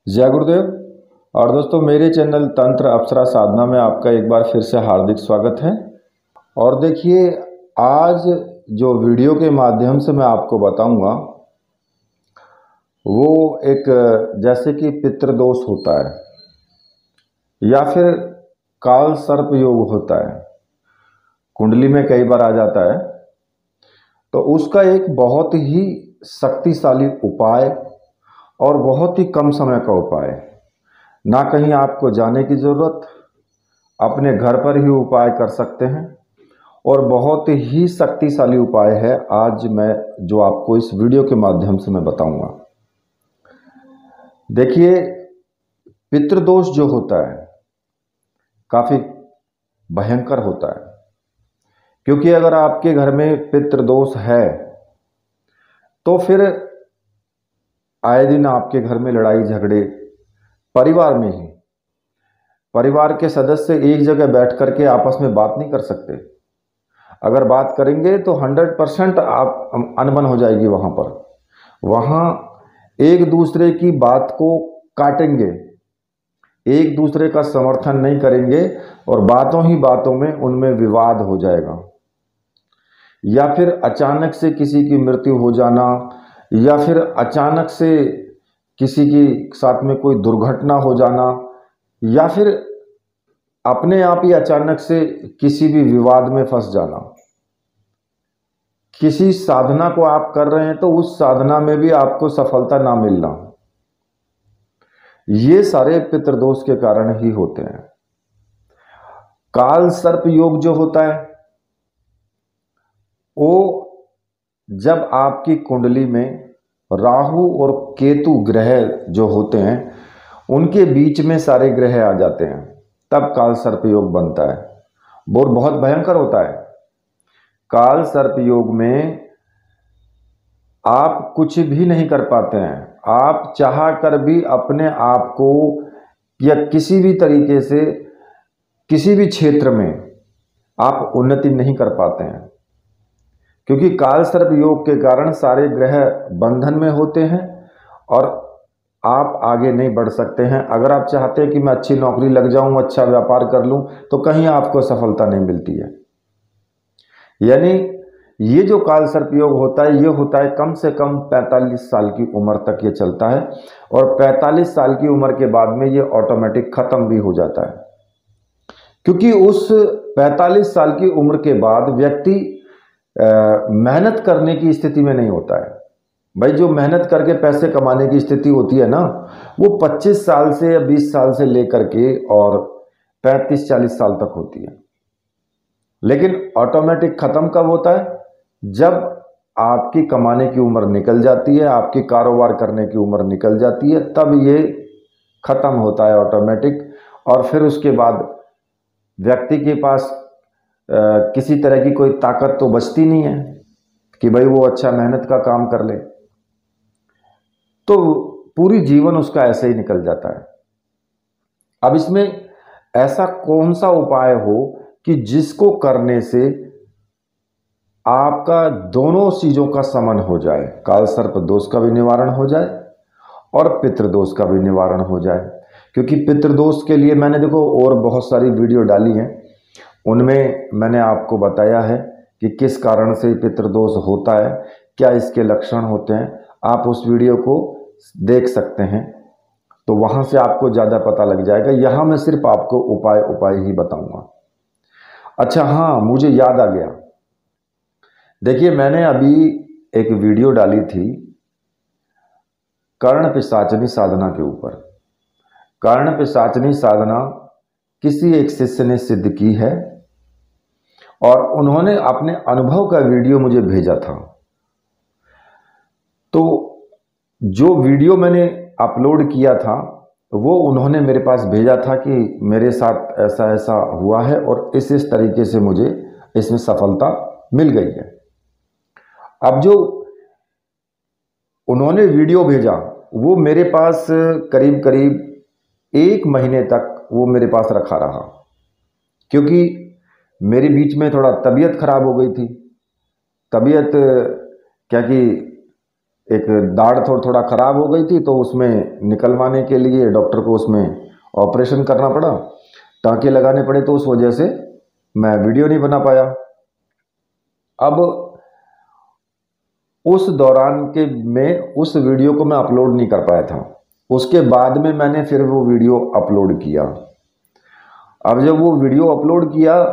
जय गुरुदेव। और दोस्तों, मेरे चैनल तंत्र अप्सरा साधना में आपका एक बार फिर से हार्दिक स्वागत है। और देखिए, आज जो वीडियो के माध्यम से मैं आपको बताऊंगा वो एक जैसे कि पितृदोष होता है या फिर काल सर्प योग होता है, कुंडली में कई बार आ जाता है, तो उसका एक बहुत ही शक्तिशाली उपाय और बहुत ही कम समय का उपाय, ना कहीं आपको जाने की ज़रूरत, अपने घर पर ही उपाय कर सकते हैं और बहुत ही शक्तिशाली उपाय है आज मैं जो आपको इस वीडियो के माध्यम से मैं बताऊंगा। देखिए, पितृदोष जो होता है काफ़ी भयंकर होता है, क्योंकि अगर आपके घर में पितृदोष है तो फिर आए दिन आपके घर में लड़ाई झगड़े, परिवार में ही परिवार के सदस्य एक जगह बैठ करके आपस में बात नहीं कर सकते। अगर बात करेंगे तो 100% आप अनबन हो जाएगी। वहाँ एक दूसरे की बात को काटेंगे, एक दूसरे का समर्थन नहीं करेंगे और बातों ही बातों में उनमें विवाद हो जाएगा, या फिर अचानक से किसी की मृत्यु हो जाना, या फिर अचानक से किसी के साथ में कोई दुर्घटना हो जाना, या फिर अपने आप ही अचानक से किसी भी विवाद में फंस जाना। किसी साधना को आप कर रहे हैं तो उस साधना में भी आपको सफलता ना मिलना, ये सारे पितृदोष के कारण ही होते हैं। काल सर्प योग जो होता है वो जब आपकी कुंडली में राहु और केतु ग्रह जो होते हैं उनके बीच में सारे ग्रह आ जाते हैं, तब काल सर्प योग बनता है। वो बहुत भयंकर होता है। काल सर्प योग में आप कुछ भी नहीं कर पाते हैं। आप चाह कर भी अपने आप को या किसी भी तरीके से किसी भी क्षेत्र में आप उन्नति नहीं कर पाते हैं, क्योंकि काल सर्प योग के कारण सारे ग्रह बंधन में होते हैं और आप आगे नहीं बढ़ सकते हैं। अगर आप चाहते हैं कि मैं अच्छी नौकरी लग जाऊं, अच्छा व्यापार कर लूं, तो कहीं आपको सफलता नहीं मिलती है। यानी ये जो काल सर्प योग होता है, ये होता है कम से कम 45 साल की उम्र तक ये चलता है, और 45 साल की उम्र के बाद में ये ऑटोमेटिक खत्म भी हो जाता है, क्योंकि उस 45 साल की उम्र के बाद व्यक्ति मेहनत करने की स्थिति में नहीं होता है। भाई, जो मेहनत करके पैसे कमाने की स्थिति होती है ना, वो 25 साल से या 20 साल से लेकर के और 35-40 साल तक होती है। लेकिन ऑटोमेटिक खत्म कब होता है? जब आपकी कमाने की उम्र निकल जाती है, आपकी कारोबार करने की उम्र निकल जाती है, तब ये खत्म होता है ऑटोमेटिक। और फिर उसके बाद व्यक्ति के पास किसी तरह की कोई ताकत तो बचती नहीं है कि भाई वो अच्छा मेहनत का काम कर ले, तो पूरी जीवन उसका ऐसे ही निकल जाता है। अब इसमें ऐसा कौन सा उपाय हो कि जिसको करने से आपका दोनों चीजों का समन हो जाए, काल सर्प दोष का भी निवारण हो जाए और पितृदोष का भी निवारण हो जाए। क्योंकि पितृदोष के लिए मैंने देखो और बहुत सारी वीडियो डाली हैं, उनमें मैंने आपको बताया है कि किस कारण से पितृदोष होता है, क्या इसके लक्षण होते हैं। आप उस वीडियो को देख सकते हैं, तो वहां से आपको ज़्यादा पता लग जाएगा। यहाँ मैं सिर्फ आपको उपाय ही बताऊंगा। अच्छा हाँ, मुझे याद आ गया। देखिए, मैंने अभी एक वीडियो डाली थी कर्ण पिशाचनी साधना के ऊपर। कर्ण पिशाचनी साधना किसी एक शिष्य ने सिद्ध की है और उन्होंने अपने अनुभव का वीडियो मुझे भेजा था। तो जो वीडियो मैंने अपलोड किया था वो उन्होंने मेरे पास भेजा था कि मेरे साथ ऐसा ऐसा हुआ है और इस तरीके से मुझे इसमें सफलता मिल गई है। अब जो उन्होंने वीडियो भेजा वो मेरे पास करीब करीब 1 महीने तक वो मेरे पास रखा रहा, क्योंकि मेरे बीच में थोड़ा तबीयत खराब हो गई थी। तबीयत क्या कि एक दाढ़ थोड़ा ख़राब हो गई थी, तो उसमें निकलवाने के लिए डॉक्टर को उसमें ऑपरेशन करना पड़ा, टाँके लगाने पड़े, तो उस वजह से मैं वीडियो नहीं बना पाया। अब उस दौरान के में उस वीडियो को मैं अपलोड नहीं कर पाया था। उसके बाद में मैंने फिर वो वीडियो अपलोड किया। अब जब वो वीडियो अपलोड किया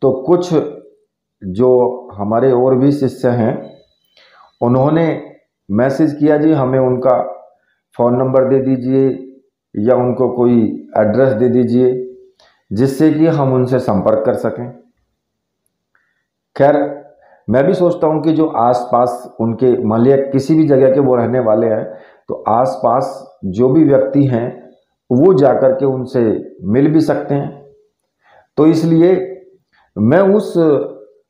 तो कुछ जो हमारे और भी शिष्य हैं उन्होंने मैसेज किया, जी हमें उनका फ़ोन नंबर दे दीजिए या उनको कोई एड्रेस दे दीजिए जिससे कि हम उनसे संपर्क कर सकें। खैर, मैं भी सोचता हूं कि जो आसपास उनके मान लिया किसी भी जगह के वो रहने वाले हैं, तो आसपास जो भी व्यक्ति हैं वो जाकर के उनसे मिल भी सकते हैं। तो इसलिए मैं उस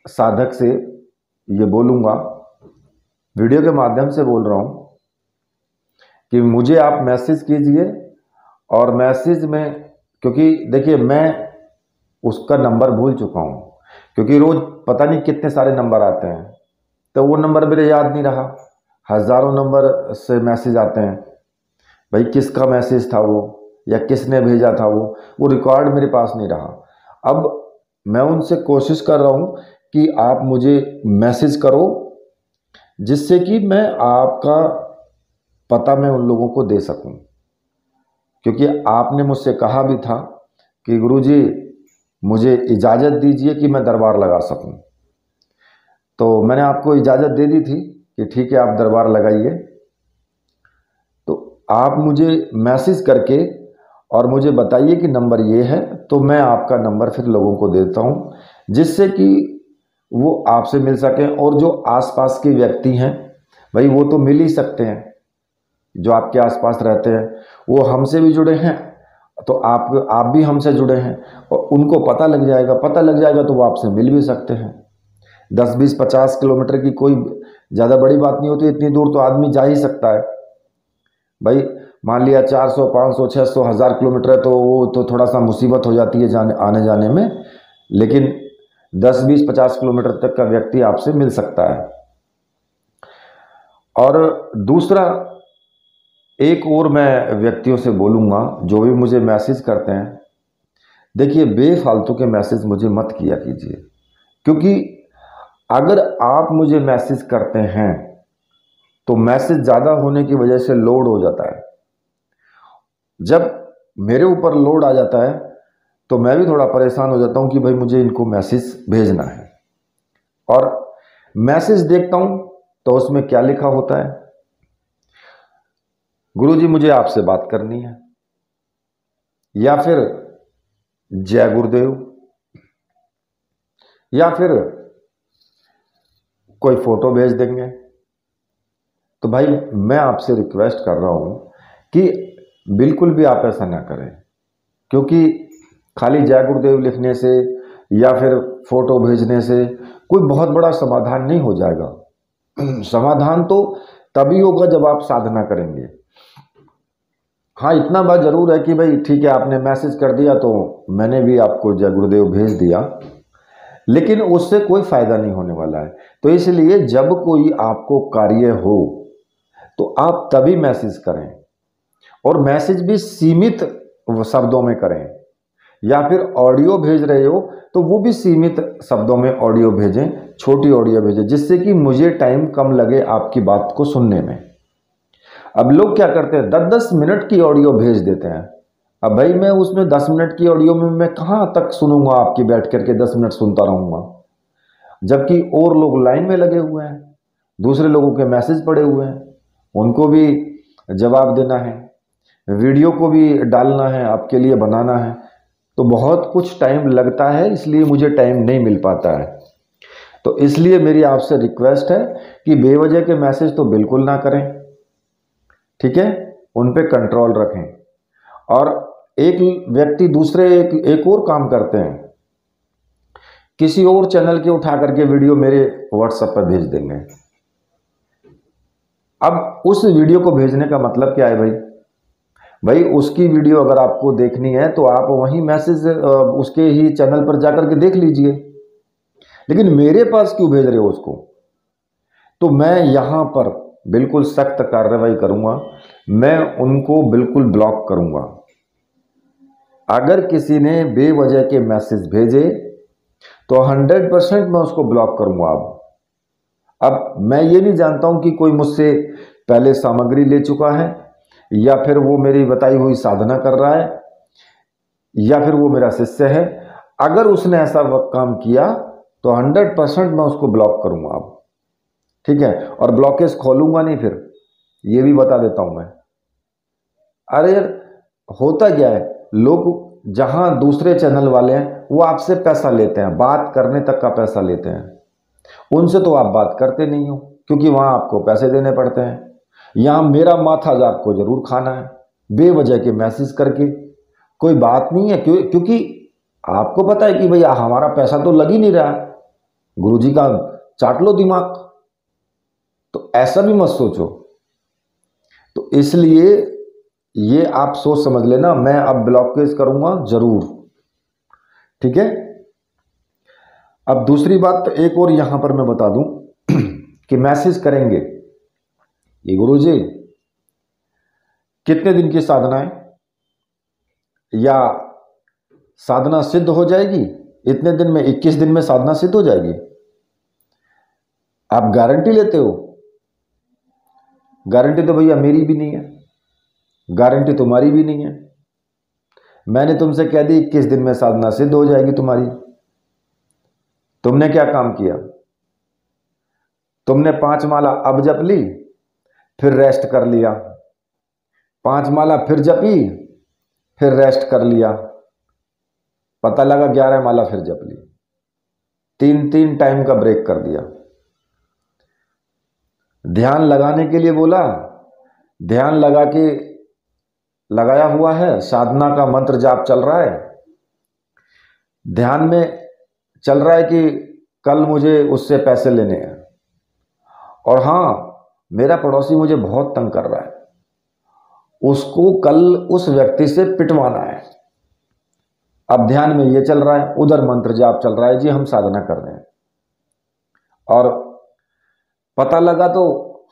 साधक से ये बोलूँगा, वीडियो के माध्यम से बोल रहा हूँ कि मुझे आप मैसेज कीजिए, और मैसेज में, क्योंकि देखिए मैं उसका नंबर भूल चुका हूँ, क्योंकि रोज़ पता नहीं कितने सारे नंबर आते हैं, तो वो नंबर मेरे याद नहीं रहा। हज़ारों नंबर से मैसेज आते हैं, भाई किसका मैसेज था वो या किसने भेजा था वो रिकॉर्ड मेरे पास नहीं रहा। अब मैं उनसे कोशिश कर रहा हूँ कि आप मुझे मैसेज करो जिससे कि मैं आपका पता मैं उन लोगों को दे सकूं, क्योंकि आपने मुझसे कहा भी था कि गुरुजी मुझे इजाज़त दीजिए कि मैं दरबार लगा सकूं। तो मैंने आपको इजाज़त दे दी थी कि ठीक है आप दरबार लगाइए। तो आप मुझे मैसेज करके और मुझे बताइए कि नंबर ये है, तो मैं आपका नंबर फिर लोगों को देता हूँ जिससे कि वो आपसे मिल सकें। और जो आसपास के व्यक्ति हैं भाई वो तो मिल ही सकते हैं, जो आपके आसपास रहते हैं वो हमसे भी जुड़े हैं, तो आप भी हमसे जुड़े हैं, और उनको पता लग जाएगा तो वो आपसे मिल भी सकते हैं। 10, 20, 50 किलोमीटर की कोई ज़्यादा बड़ी बात नहीं होती, इतनी दूर तो आदमी जा ही सकता है। भाई मान लिया 400, 500, 600, 1000 किलोमीटर है, तो वो तो थोड़ा सा मुसीबत हो जाती है आने जाने में, लेकिन 10, 20, 50 किलोमीटर तक का व्यक्ति आपसे मिल सकता है। और दूसरा, एक और मैं व्यक्तियों से बोलूँगा जो भी मुझे मैसेज करते हैं, देखिए बेफालतू के मैसेज मुझे मत किया कीजिए, क्योंकि अगर आप मुझे मैसेज करते हैं तो मैसेज ज़्यादा होने की वजह से लोड हो जाता है। जब मेरे ऊपर लोड आ जाता है तो मैं भी थोड़ा परेशान हो जाता हूँ कि भाई मुझे इनको मैसेज भेजना है, और मैसेज देखता हूँ तो उसमें क्या लिखा होता है, गुरुजी मुझे आपसे बात करनी है, या फिर जय गुरुदेव, या फिर कोई फोटो भेज देंगे। तो भाई मैं आपसे रिक्वेस्ट कर रहा हूं कि बिल्कुल भी आप ऐसा ना करें, क्योंकि खाली जय गुरुदेव लिखने से या फिर फोटो भेजने से कोई बहुत बड़ा समाधान नहीं हो जाएगा। समाधान तो तभी होगा जब आप साधना करेंगे। हाँ, इतना बात जरूर है कि भाई ठीक है आपने मैसेज कर दिया तो मैंने भी आपको जय गुरुदेव भेज दिया, लेकिन उससे कोई फायदा नहीं होने वाला है। तो इसलिए जब कोई आपको कार्य हो तो आप तभी मैसेज करें, और मैसेज भी सीमित शब्दों में करें, या फिर ऑडियो भेज रहे हो तो वो भी सीमित शब्दों में ऑडियो भेजें, छोटी ऑडियो भेजें, जिससे कि मुझे टाइम कम लगे आपकी बात को सुनने में। अब लोग क्या करते हैं, 10-10 मिनट की ऑडियो भेज देते हैं। अब भाई मैं उसमें 10 मिनट की ऑडियो में मैं कहाँ तक सुनूंगा, आपकी बैठ करके 10 मिनट सुनता रहूंगा, जबकि और लोग लाइन में लगे हुए हैं, दूसरे लोगों के मैसेज पड़े हुए हैं, उनको भी जवाब देना है, वीडियो को भी डालना है, आपके लिए बनाना है, तो बहुत कुछ टाइम लगता है, इसलिए मुझे टाइम नहीं मिल पाता है। तो इसलिए मेरी आपसे रिक्वेस्ट है कि बेवजह के मैसेज तो बिल्कुल ना करें, ठीक है, उन पे कंट्रोल रखें। और एक व्यक्ति दूसरे एक और काम करते हैं, किसी और चैनल के उठा करके वीडियो मेरे व्हाट्सएप पर भेज देंगे। अब उस वीडियो को भेजने का मतलब क्या है भाई? भाई उसकी वीडियो अगर आपको देखनी है तो आप वहीं मैसेज उसके ही चैनल पर जाकर के देख लीजिए, लेकिन मेरे पास क्यों भेज रहे हो उसको? तो मैं यहाँ पर बिल्कुल सख्त कार्रवाई करूंगा। मैं उनको बिल्कुल ब्लॉक करूंगा। अगर किसी ने बेवजह के मैसेज भेजे तो 100% मैं उसको ब्लॉक करूंगा। अब मैं ये नहीं जानता हूं कि कोई मुझसे पहले सामग्री ले चुका है, या फिर वो मेरी बताई हुई साधना कर रहा है, या फिर वो मेरा शिष्य है। अगर उसने ऐसा काम किया तो 100% मैं उसको ब्लॉक करूंगा। अब ठीक है, और ब्लॉकेज खोलूंगा नहीं फिर, ये भी बता देता हूं मैं। अरे यार, होता क्या है, लोग जहां दूसरे चैनल वाले हैं वो आपसे पैसा लेते हैं, बात करने तक का पैसा लेते हैं। उनसे तो आप बात करते नहीं हो, क्योंकि वहां आपको पैसे देने पड़ते हैं। यहां मेरा माथा आपको जरूर खाना है, बेवजह के मैसेज करके। कोई बात नहीं है, क्योंकि आपको पता है कि भैया हमारा पैसा तो लग ही नहीं रहा, गुरुजी का चाट लो दिमाग। तो ऐसा भी मत सोचो। तो इसलिए ये आप सोच समझ लेना, मैं अब ब्लॉकेज करूंगा जरूर। ठीक है। अब दूसरी बात एक और यहां पर मैं बता दूं कि मैसेज करेंगे ये गुरुजी कितने दिन की साधना है, या साधना सिद्ध हो जाएगी इतने दिन में, 21 दिन में साधना सिद्ध हो जाएगी। आप गारंटी लेते हो? गारंटी तो भैया मेरी भी नहीं है, गारंटी तुम्हारी भी नहीं है। मैंने तुमसे कह दी 21 दिन में साधना सिद्ध हो जाएगी तुम्हारी। तुमने क्या काम किया? तुमने 5 माला अब जप ली, फिर रेस्ट कर लिया, 5 माला फिर जपी, फिर रेस्ट कर लिया, पता लगा 11 माला फिर जप ली, 3-3 टाइम का ब्रेक कर दिया। ध्यान लगाने के लिए बोला, ध्यान लगाया हुआ है, साधना का मंत्र जाप चल रहा है, ध्यान में चल रहा है कि कल मुझे उससे पैसे लेने हैं, और हां मेरा पड़ोसी मुझे बहुत तंग कर रहा है, उसको कल उस व्यक्ति से पिटवाना है। अब ध्यान में ये चल रहा है, उधर मंत्र जाप चल रहा है, जी हम साधना कर रहे हैं। और पता लगा तो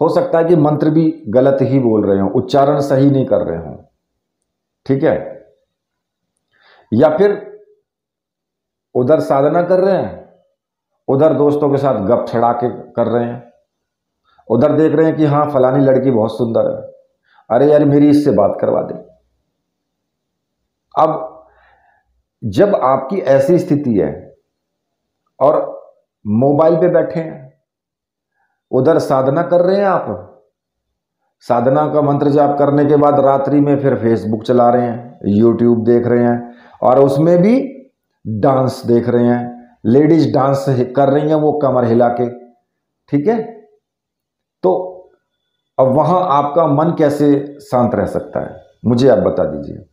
हो सकता है कि मंत्र भी गलत ही बोल रहे हो, उच्चारण सही नहीं कर रहे हो। ठीक है। या फिर उधर साधना कर रहे हैं, उधर दोस्तों के साथ गप छड़ा के कर रहे हैं, उधर देख रहे हैं कि हाँ फलानी लड़की बहुत सुंदर है, अरे यार मेरी इससे बात करवा दे। अब जब आपकी ऐसी स्थिति है और मोबाइल पे बैठे हैं, उधर साधना कर रहे हैं, आप साधना का मंत्र जाप करने के बाद रात्रि में फिर फेसबुक चला रहे हैं, यूट्यूब देख रहे हैं, और उसमें भी डांस देख रहे हैं, लेडीज डांस कर रही हैं वो कमर हिला के। ठीक है। तो अब वहां आपका मन कैसे शांत रह सकता है, मुझे आप बता दीजिए।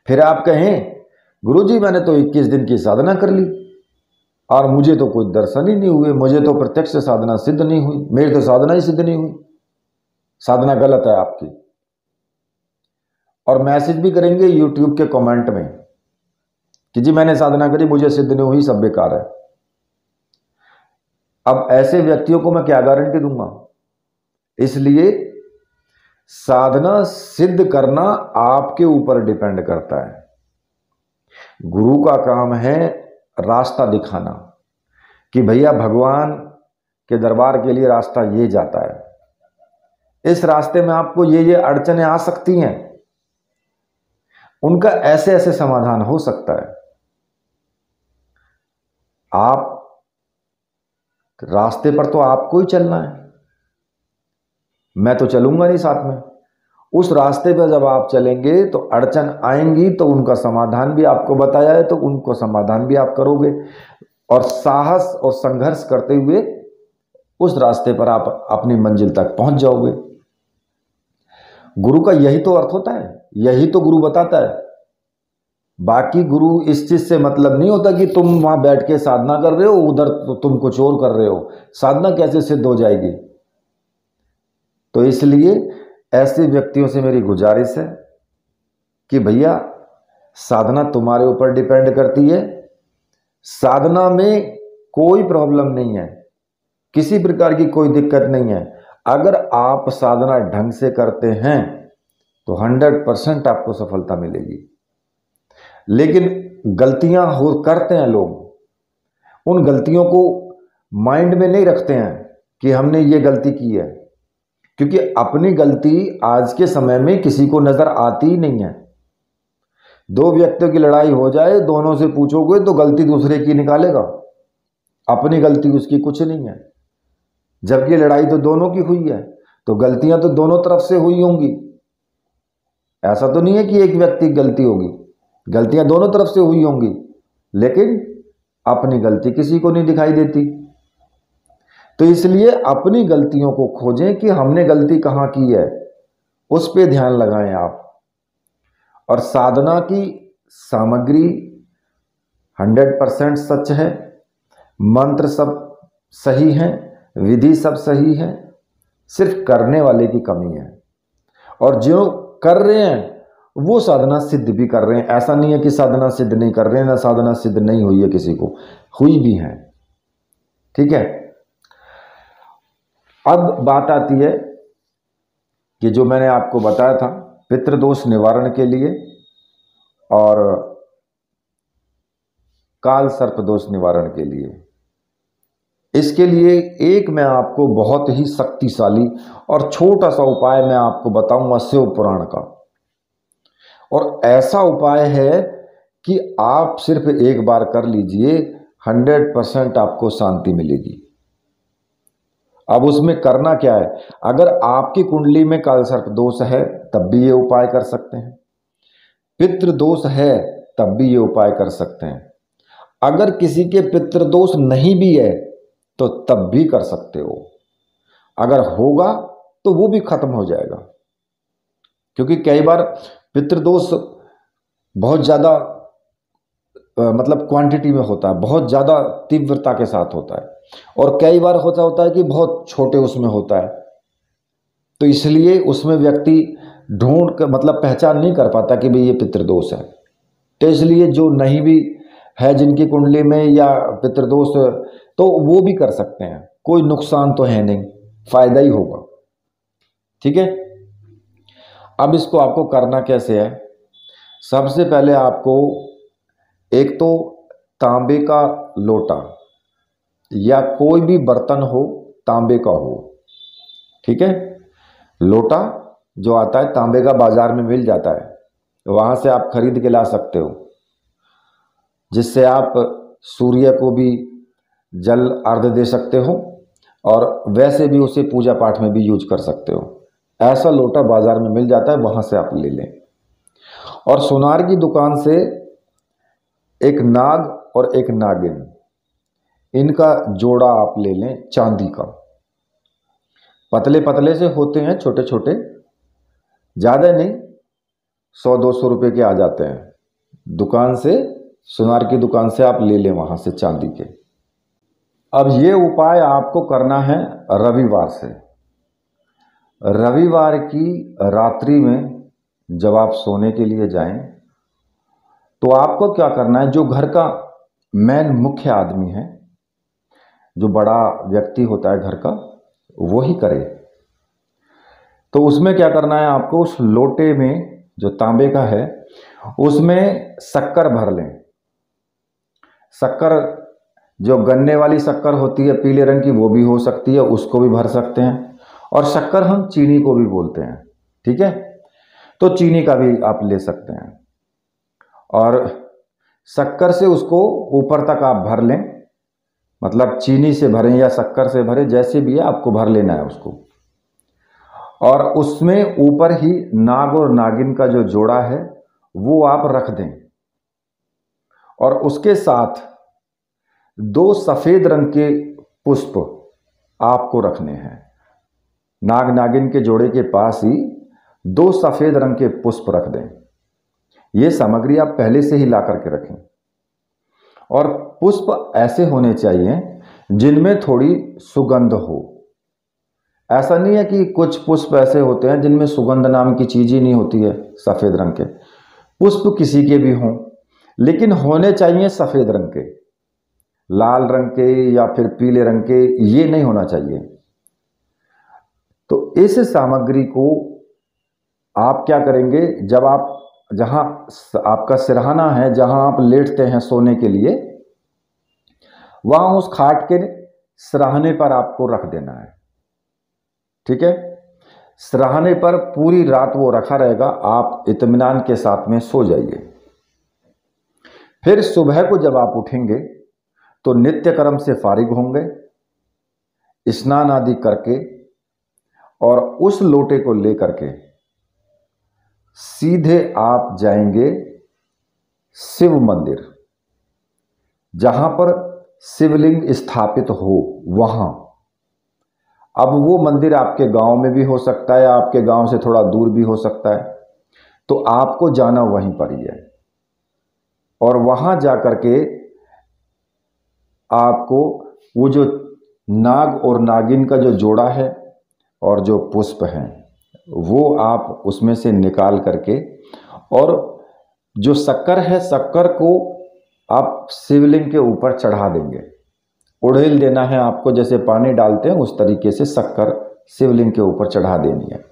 फिर आप कहें गुरुजी मैंने तो 21 दिन की साधना कर ली और मुझे तो कोई दर्शन ही नहीं हुए, मुझे तो प्रत्यक्ष साधना सिद्ध नहीं हुई, मेरी तो साधना ही सिद्ध नहीं हुई। साधना गलत है आपकी। और मैसेज भी करेंगे यूट्यूब के कमेंट में कि जी मैंने साधना करी, मुझे सिद्ध नहीं हुई, सब बेकार है। अब ऐसे व्यक्तियों को मैं क्या गारंटी दूंगा? इसलिए साधना सिद्ध करना आपके ऊपर डिपेंड करता है। गुरु का काम है रास्ता दिखाना कि भैया भगवान के दरबार के लिए रास्ता ये जाता है, इस रास्ते में आपको ये अड़चनें आ सकती हैं, उनका ऐसे ऐसे समाधान हो सकता है। आप रास्ते पर तो आपको ही चलना है, मैं तो चलूंगा नहीं साथ में। उस रास्ते पर जब आप चलेंगे तो अड़चन आएंगी, तो उनका समाधान भी आपको बताया है, तो उनको समाधान भी आप करोगे, और साहस और संघर्ष करते हुए उस रास्ते पर आप अपनी मंजिल तक पहुंच जाओगे। गुरु का यही तो अर्थ होता है, यही तो गुरु बताता है। बाकी गुरु इस चीज से मतलब नहीं होता कि तुम वहां बैठ के साधना कर रहे हो, उधर तो तुम कुछ और कर रहे हो, साधना कैसे सिद्ध हो जाएगी। तो इसलिए ऐसे व्यक्तियों से मेरी गुजारिश है कि भैया साधना तुम्हारे ऊपर डिपेंड करती है, साधना में कोई प्रॉब्लम नहीं है, किसी प्रकार की कोई दिक्कत नहीं है। अगर आप साधना ढंग से करते हैं तो 100% आपको सफलता मिलेगी। लेकिन गलतियां करते हैं लोग, उन गलतियों को माइंड में नहीं रखते हैं कि हमने ये गलती की है, क्योंकि अपनी गलती आज के समय में किसी को नजर आती ही नहीं है। दो व्यक्तियों की लड़ाई हो जाए, दोनों से पूछोगे तो गलती दूसरे की निकालेगा, अपनी गलती उसकी कुछ नहीं है। जबकि लड़ाई तो दोनों की हुई है, तो गलतियां तो दोनों तरफ से हुई होंगी। ऐसा तो नहीं है कि एक व्यक्ति की गलती होगी, गलतियां दोनों तरफ से हुई होंगी, लेकिन अपनी गलती किसी को नहीं दिखाई देती। तो इसलिए अपनी गलतियों को खोजें कि हमने गलती कहाँ की है, उस पे ध्यान लगाएं आप। और साधना की सामग्री 100% सच है, मंत्र सब सही हैं, विधि सब सही है, सिर्फ करने वाले की कमी है। और जो कर रहे हैं वो साधना सिद्ध भी कर रहे हैं। ऐसा नहीं है कि साधना सिद्ध नहीं कर रहे हैं, ना साधना सिद्ध नहीं हुई है किसी को, हुई भी है। ठीक है, अब बात आती है कि जो मैंने आपको बताया था पितृदोष निवारण के लिए और काल सर्प दोष निवारण के लिए। इसके लिए एक मैं आपको बहुत ही शक्तिशाली और छोटा सा उपाय मैं आपको बताऊंगा शिव पुराण का। और ऐसा उपाय है कि आप सिर्फ एक बार कर लीजिए, 100% आपको शांति मिलेगी। अब उसमें करना क्या है, अगर आपकी कुंडली में काल सर्प दोष है तब भी ये उपाय कर सकते हैं, पितृदोष है तब भी ये उपाय कर सकते हैं, अगर किसी के पितृदोष नहीं भी है तो तब भी कर सकते हो। अगर होगा तो वो भी खत्म हो जाएगा, क्योंकि कई बार पितृदोष बहुत ज़्यादा मतलब क्वांटिटी में होता है, बहुत ज़्यादा तीव्रता के साथ होता है, और कई बार होता है कि बहुत छोटे उसमें होता है। तो इसलिए उसमें व्यक्ति ढूंढ कर मतलब पहचान नहीं कर पाता कि भाई ये पितृदोष है। तो इसलिए जो नहीं भी है जिनकी कुंडली में या पितृदोष, तो वो भी कर सकते हैं, कोई नुकसान तो है नहीं, फायदा ही होगा। ठीक है, अब इसको आपको करना कैसे है, सबसे पहले आपको एक तो तांबे का लोटा या कोई भी बर्तन हो, तांबे का हो, ठीक है, लोटा जो आता है तांबे का बाजार में मिल जाता है, वहां से आप खरीद के ला सकते हो, जिससे आप सूर्य को भी जल अर्घ्य दे सकते हो और वैसे भी उसे पूजा पाठ में भी यूज कर सकते हो। ऐसा लोटा बाजार में मिल जाता है, वहां से आप ले लें। और सोनार की दुकान से एक नाग और एक नागिन, इनका जोड़ा आप ले लें, चांदी का, पतले पतले से होते हैं, छोटे छोटे, ज़्यादा नहीं, 100-200 रुपये के आ जाते हैं। दुकान से, सोनार की दुकान से आप ले लें वहाँ से चांदी के। अब ये उपाय आपको करना है रविवार से। रविवार की रात्रि में जब आप सोने के लिए जाएं तो आपको क्या करना है, जो घर का मेन मुख्य आदमी है, जो बड़ा व्यक्ति होता है घर का, वो ही करे। तो उसमें क्या करना है आपको, उस लोटे में जो तांबे का है उसमें शक्कर भर लें। शक्कर जो गन्ने वाली शक्कर होती है पीले रंग की, वो भी हो सकती है, उसको भी भर सकते हैं। और शक्कर हम चीनी को भी बोलते हैं, ठीक है, तो चीनी का भी आप ले सकते हैं। और शक्कर से उसको ऊपर तक आप भर लें, मतलब चीनी से भरें या शक्कर से भरें, जैसे भी है आपको भर लेना है उसको। और उसमें ऊपर ही नाग और नागिन का जो जोड़ा है वो आप रख दें, और उसके साथ 2 सफेद रंग के पुष्प आपको रखने हैं। नाग नागिन के जोड़े के पास ही 2 सफेद रंग के पुष्प रख दें। ये सामग्री आप पहले से ही ला करके रखें। और पुष्प ऐसे होने चाहिए जिनमें थोड़ी सुगंध हो। ऐसा नहीं है कि कुछ पुष्प ऐसे होते हैं जिनमें सुगंध नाम की चीज ही नहीं होती है। सफेद रंग के पुष्प किसी के भी हों, लेकिन होने चाहिए सफेद रंग के, लाल रंग के या फिर पीले रंग के ये नहीं होना चाहिए। तो इस सामग्री को आप क्या करेंगे, जब आप जहां आपका सिरहाना है, जहां आप लेटते हैं सोने के लिए, वहां उस खाट के सिरहाने पर आपको रख देना है। ठीक है, सिरहाने पर पूरी रात वो रखा रहेगा, आप इत्मीनान के साथ में सो जाइए। फिर सुबह को जब आप उठेंगे तो नित्य कर्म से फारिग होंगे, स्नान आदि करके, और उस लोटे को लेकर के सीधे आप जाएंगे शिव मंदिर, जहां पर शिवलिंग स्थापित हो वहां। अब वो मंदिर आपके गांव में भी हो सकता है, आपके गांव से थोड़ा दूर भी हो सकता है, तो आपको जाना वहीं पर ही है। और वहां जाकर के आपको वो जो नाग और नागिन का जो जोड़ा है और जो पुष्प हैं, वो आप उसमें से निकाल करके, और जो शक्कर है, शक्कर को आप शिवलिंग के ऊपर चढ़ा देंगे। उड़ेल देना है आपको, जैसे पानी डालते हैं उस तरीके से शक्कर शिवलिंग के ऊपर चढ़ा देनी है।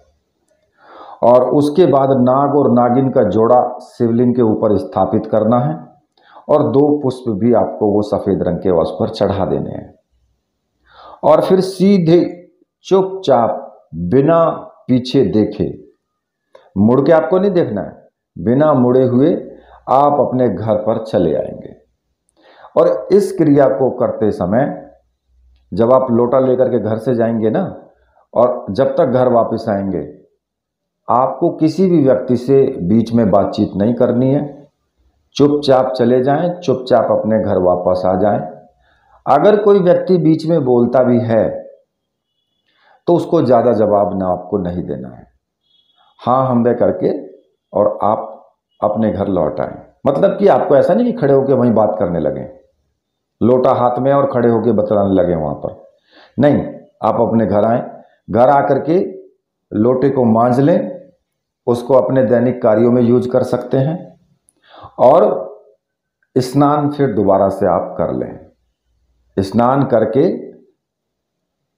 और उसके बाद नाग और नागिन का जोड़ा शिवलिंग के ऊपर स्थापित करना है, और 2 पुष्प भी आपको वो सफ़ेद रंग के उस पर चढ़ा देने हैं। और फिर सीधे चुपचाप बिना पीछे देखे, मुड़ के आपको नहीं देखना है, बिना मुड़े हुए आप अपने घर पर चले आएंगे। और इस क्रिया को करते समय जब आप लोटा लेकर के घर से जाएंगे ना, और जब तक घर वापस आएंगे, आपको किसी भी व्यक्ति से बीच में बातचीत नहीं करनी है। चुपचाप चले जाएं, चुपचाप अपने घर वापस आ जाएं। अगर कोई व्यक्ति बीच में बोलता भी है तो उसको ज़्यादा जवाब ना आपको नहीं देना है, हाँ हम बे करके, और आप अपने घर लौट आएं। मतलब कि आपको ऐसा नहीं कि खड़े होकर वहीं बात करने लगे, लोटा हाथ में और खड़े होकर बतलाने लगे वहाँ पर, नहीं। आप अपने घर आएँ, घर आकर के लोटे को मांज लें, उसको अपने दैनिक कार्यों में यूज कर सकते हैं, और स्नान फिर दोबारा से आप कर लें। स्नान करके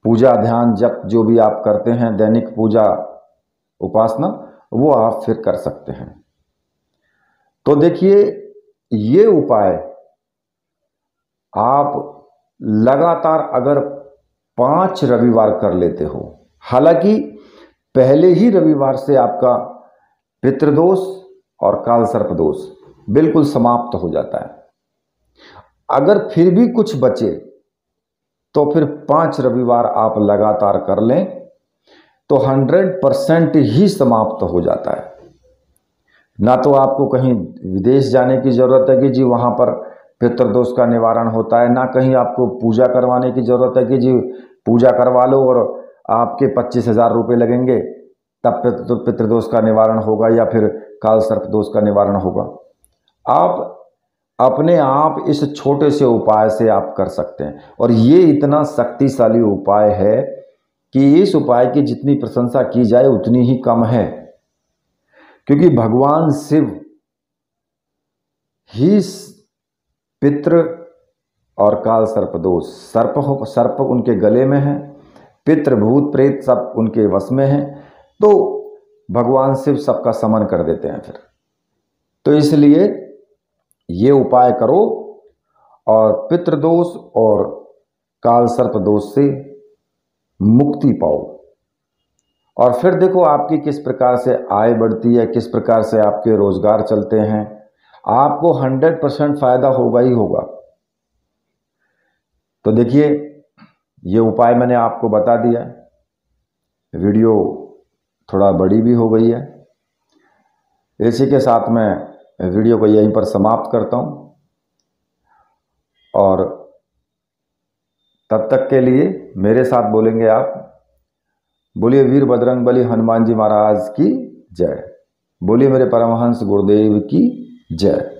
पूजा ध्यान जप जो भी आप करते हैं, दैनिक पूजा उपासना, वो आप फिर कर सकते हैं। तो देखिए, ये उपाय आप लगातार अगर 5 रविवार कर लेते हो, हालांकि पहले ही रविवार से आपका पितृदोष और काल सर्प दोष बिल्कुल समाप्त हो जाता है। अगर फिर भी कुछ बचे तो फिर 5 रविवार आप लगातार कर लें तो 100% ही समाप्त हो जाता है। ना तो आपको कहीं विदेश जाने की ज़रूरत है कि जी वहाँ पर पितृदोष का निवारण होता है, ना कहीं आपको पूजा करवाने की ज़रूरत है कि जी पूजा करवा लो और आपके 25,000 रुपये लगेंगे तब पितृदोष का निवारण होगा या फिर काल सर्प दोष का निवारण होगा। आप अपने आप इस छोटे से उपाय से आप कर सकते हैं, और ये इतना शक्तिशाली उपाय है कि इस उपाय की जितनी प्रशंसा की जाए उतनी ही कम है, क्योंकि भगवान शिव ही पितृ और काल सर्प दोष, सर्प उनके गले में है, पितृ भूत प्रेत सब उनके वश में है, तो भगवान शिव सबका समन कर देते हैं फिर। तो इसलिए ये उपाय करो और पितृदोष और काल सर्प दोष से मुक्ति पाओ, और फिर देखो आपकी किस प्रकार से आय बढ़ती है, किस प्रकार से आपके रोजगार चलते हैं। आपको 100% फायदा होगा ही होगा। तो देखिए, ये उपाय मैंने आपको बता दिया। वीडियो थोड़ा बड़ी भी हो गई है, इसी के साथ मैं वीडियो को यहीं पर समाप्त करता हूं, और तब तक के लिए मेरे साथ बोलेंगे आप, बोलिए वीर बजरंगबली हनुमान जी महाराज की जय, बोलिए मेरे परमहंस गुरुदेव की जय।